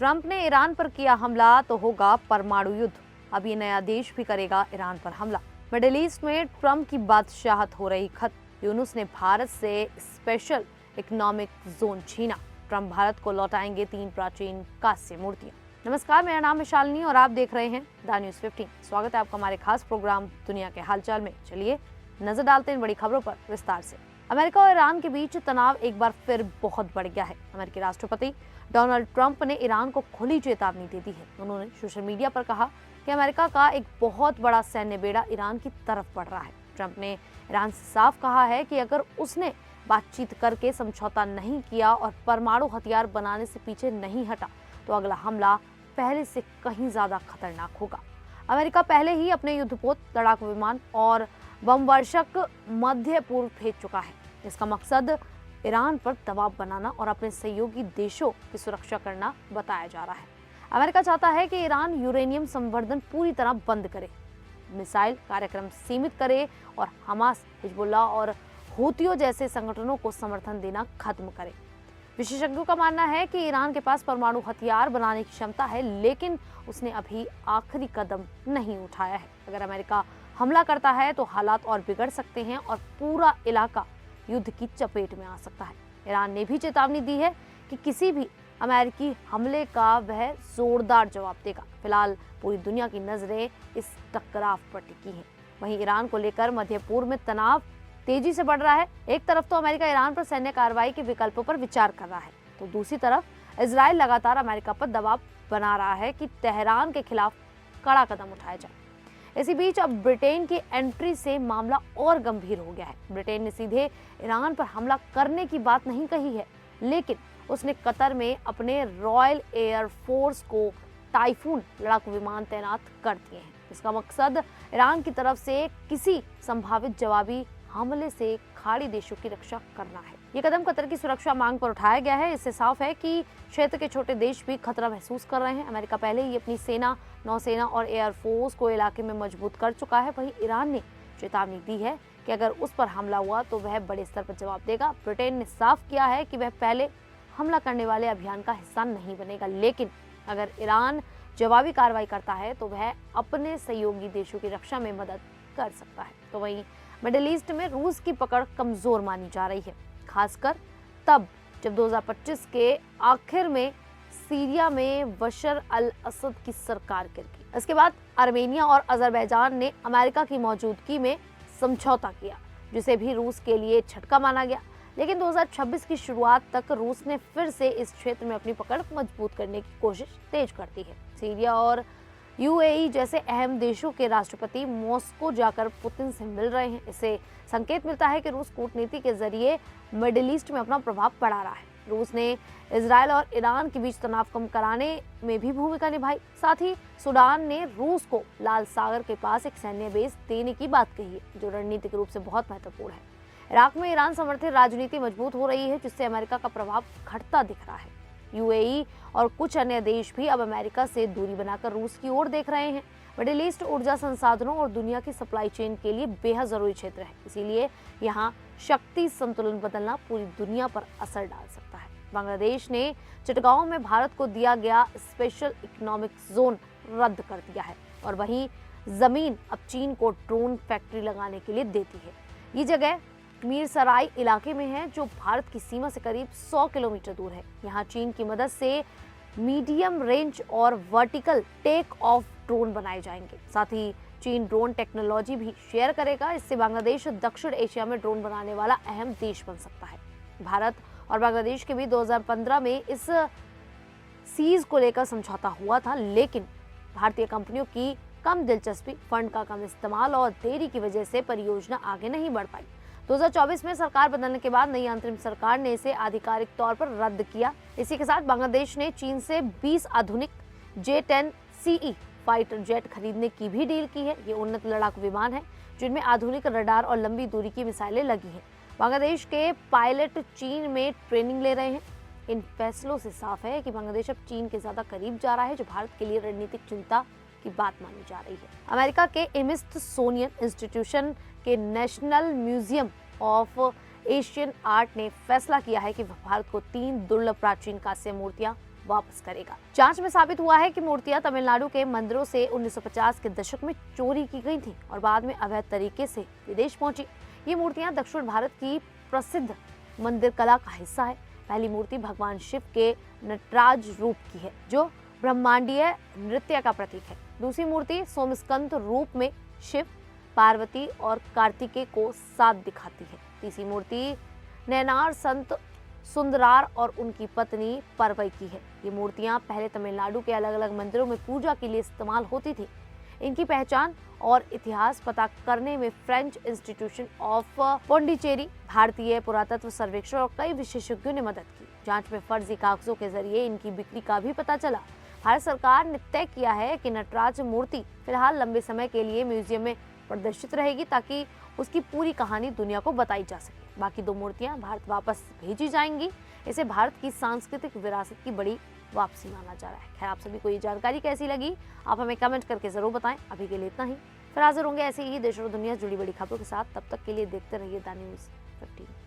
Trump ने Iran पर किया हमला तो होगा परमाणु युद्ध। अब ये नया देश भी करेगा ईरान पर हमला। मिडिल ईस्ट में ट्रंप की बादशाहत हो रही खत्म। यूनुस ने भारत से स्पेशल इकोनॉमिक जोन छीना। ट्रंप भारत को लौटाएंगे 3 प्राचीन कांस्य मूर्तियां। नमस्कार, मेरा नाम है शालिनी और आप देख रहे हैं द न्यूज़ 15। स्वागत है आपका हमारे खास प्रोग्राम दुनिया के हालचाल में। चलिए नजर डालते हैं बड़ी खबरों पर विस्तार से। अमेरिका और ईरान के बीच तनाव एक बार फिर बहुत बढ़ गया है। अमेरिकी राष्ट्रपति डोनाल्ड ट्रंप ने ईरान को खुली चेतावनी दे दी है। उन्होंने सोशल मीडिया पर कहा कि अमेरिका का एक बहुत बड़ा सैन्य बेड़ा ईरान की तरफ बढ़ रहा है। ट्रंप ने ईरान से साफ कहा है कि अगर उसने बातचीत करके समझौता नहीं किया और परमाणु हथियार बनाने से पीछे नहीं हटा तो अगला हमला पहले से कहीं ज्यादा खतरनाक होगा। अमेरिका पहले ही अपने युद्धपोत, लड़ाकू विमान और बमवर्षक मध्य पूर्व भेज चुका है। इसका मकसद ईरान पर दबाव बनाना और अपने सहयोगी देशों की सुरक्षा करना बताया जा रहा है। अमेरिका चाहता है कि ईरान यूरेनियम संवर्धन पूरी तरह बंद करे, मिसाइल कार्यक्रम सीमित करे और हमास, हिजबुल्लाह और हूतियों जैसे संगठनों को समर्थन देना खत्म करे। विशेषज्ञों का मानना है कि ईरान के पास परमाणु हथियार बनाने की क्षमता है, लेकिन उसने अभी आखिरी कदम नहीं उठाया है। अगर अमेरिका हमला करता है तो हालात और बिगड़ सकते हैं और पूरा इलाका युद्ध की चपेट में आ सकता है। ईरान ने भी चेतावनी दी है कि किसी भी अमेरिकी हमले का वह जोरदार जवाब देगा। फिलहाल पूरी दुनिया की नजरें इस टकराव पर टिकी हैं। वहीं ईरान को लेकर मध्य पूर्व में तनाव तेजी से बढ़ रहा है। एक तरफ तो अमेरिका ईरान पर सैन्य कार्रवाई के विकल्पों पर विचार कर रहा है, तो दूसरी तरफ इजराइल लगातार अमेरिका पर दबाव बना रहा है कि तेहरान के खिलाफ कड़ा कदम उठाया जाए। इसी बीच अब ब्रिटेन की एंट्री से मामला और गंभीर हो गया है। ब्रिटेन ने सीधे ईरान पर हमला करने की बात नहीं कही है, लेकिन उसने कतर में अपने रॉयल एयर फोर्स को टाइफून लड़ाकू विमान तैनात कर दिए हैं। इसका मकसद ईरान की तरफ से किसी संभावित जवाबी हमले से खाड़ी देशों की रक्षा करना है। ये कदम कतर की सुरक्षा मांग पर उठाया गया है। इससे साफ है कि क्षेत्र के छोटे देश भी खतरा महसूस कर रहे हैं। अमेरिका पहले ही अपनी सेना, नौसेना और एयरफोर्स को इलाके में मजबूत कर चुका है। वहीं ईरान ने चेतावनी दी है कि अगर उस पर हमला हुआ तो वह बड़े स्तर पर जवाब देगा। ब्रिटेन ने साफ किया है कि वह पहले हमला करने वाले अभियान का हिस्सा नहीं बनेगा, लेकिन अगर ईरान जवाबी कार्रवाई करता है तो वह अपने सहयोगी देशों की रक्षा में मदद कर सकता है। तो वहीं मिडिल ईस्ट में रूस की पकड़ कमजोर मानी जा रही है, खासकर तब जब 2025 के आखिर में सीरिया में बशर अल असद की सरकार गिर गई। इसके बाद आर्मेनिया और अजरबैजान ने अमेरिका की मौजूदगी में समझौता किया, जिसे भी रूस के लिए झटका माना गया। लेकिन 2026 की शुरुआत तक रूस ने फिर से इस क्षेत्र में अपनी पकड़ मजबूत करने की कोशिश तेज कर दी है। सीरिया और यूएई जैसे अहम देशों के राष्ट्रपति मॉस्को जाकर पुतिन से मिल रहे हैं। इससे संकेत मिलता है कि रूस कूटनीति के जरिए मिडिल ईस्ट में अपना प्रभाव बढ़ा रहा है। रूस ने इजराइल और ईरान के बीच तनाव कम कराने में भी भूमिका निभाई। साथ ही सूडान ने रूस को लाल सागर के पास एक सैन्य बेस देने की बात कही है, जो रणनीतिक रूप से बहुत महत्वपूर्ण है। इराक में ईरान समर्थित राजनीति मजबूत हो रही है, जिससे अमेरिका का प्रभाव घटता दिख रहा है। यूएई और कुछ अन्य देश भी अब अमेरिका से दूरी बनाकर रूस की ओर देख रहे हैं। मिडिल ईस्ट ऊर्जा संसाधनों और दुनिया की सप्लाई चेन के लिए बेहद जरूरी क्षेत्र है, इसीलिए यहाँ शक्ति संतुलन बदलना पूरी दुनिया पर असर डाल सकता है। बांग्लादेश ने चिटगांव में भारत को दिया गया स्पेशल इकोनॉमिक जोन रद्द कर दिया है और वहीं जमीन अब चीन को ड्रोन फैक्ट्री लगाने के लिए देती है। ये जगह मीरसराय इलाके में है, जो भारत की सीमा से करीब 100 किलोमीटर दूर है। यहाँ चीन की मदद से मीडियम रेंज और वर्टिकल टेक ऑफ ड्रोन बनाए जाएंगे। साथ ही चीन ड्रोन टेक्नोलॉजी भी शेयर करेगा। इससे बांग्लादेश दक्षिण एशिया में ड्रोन बनाने वाला अहम देश बन सकता है। भारत और बांग्लादेश के बीच 2015 में इस सीज को लेकर समझौता हुआ था, लेकिन भारतीय कंपनियों की कम दिलचस्पी, फंड का कम इस्तेमाल और देरी की वजह से परियोजना आगे नहीं बढ़ पाई। 2024 में सरकार बदलने के बाद नई अंतरिम सरकार ने इसे आधिकारिक तौर पर रद्द किया। इसी के साथ बांग्लादेश ने चीन से 20 आधुनिक J-10CE फाइटर जेट खरीदने की भी डील की है। ये उन्नत लड़ाकू विमान है, जिनमें आधुनिक रडार और लंबी दूरी की मिसाइलें लगी हैं। बांग्लादेश के पायलट चीन में ट्रेनिंग ले रहे हैं। इन फैसलों से साफ है कि बांग्लादेश अब चीन के ज्यादा करीब जा रहा है, जो भारत के लिए रणनीतिक चिंता की बात मानी जा रही है। अमेरिका के स्मिथसोनियन इंस्टीट्यूशन के national museum of Asian art ने फैसला किया है कि वह भारत को 3 दुर्लभ प्राचीन कांस्य मूर्तियां वापस करेगा। जांच में साबित हुआ है कि मूर्तियां तमिलनाडु के मंदिरों से 1950 के दशक में चोरी की गई थीं और बाद में अवैध तरीके से विदेश पहुंची। ये मूर्तियां दक्षिण भारत की प्रसिद्ध मंदिर कला का हिस्सा है। पहली मूर्ति भगवान शिव के नटराज रूप की है, जो ब्रह्मांडीय नृत्य का प्रतीक है। दूसरी मूर्ति सोमस्कंद रूप में शिव, पार्वती और कार्तिकेय को साथ दिखाती है। तीसरी मूर्ति नैनार संत सुंदरार और उनकी पत्नी परवई की है। ये मूर्तियां पहले तमिलनाडु के अलग अलग मंदिरों में पूजा के लिए इस्तेमाल होती थी। इनकी पहचान और इतिहास पता करने में फ्रेंच इंस्टीट्यूशन ऑफ पौंडीचेरी, भारतीय पुरातत्व सर्वेक्षण और कई विशेषज्ञों ने मदद की। जांच में फर्जी कागजों के जरिए इनकी बिक्री का भी पता चला। भारत सरकार ने तय किया है कि नटराज मूर्ति फिलहाल लंबे समय के लिए म्यूजियम में प्रदर्शित रहेगी, ताकि उसकी पूरी कहानी दुनिया को बताई जा सके। बाकी 2 मूर्तियां भारत वापस भेजी जाएंगी। इसे भारत की सांस्कृतिक विरासत की बड़ी वापसी माना जा रहा है। खैर, आप सभी को ये जानकारी कैसी लगी, आप हमें कमेंट करके जरूर बताएं। अभी के लिए इतना ही, फिर हाजिर होंगे ऐसे ही देश और दुनिया से जुड़ी बड़ी खबरों के साथ। तब तक के लिए देखते रहिए द न्यूज़ 15।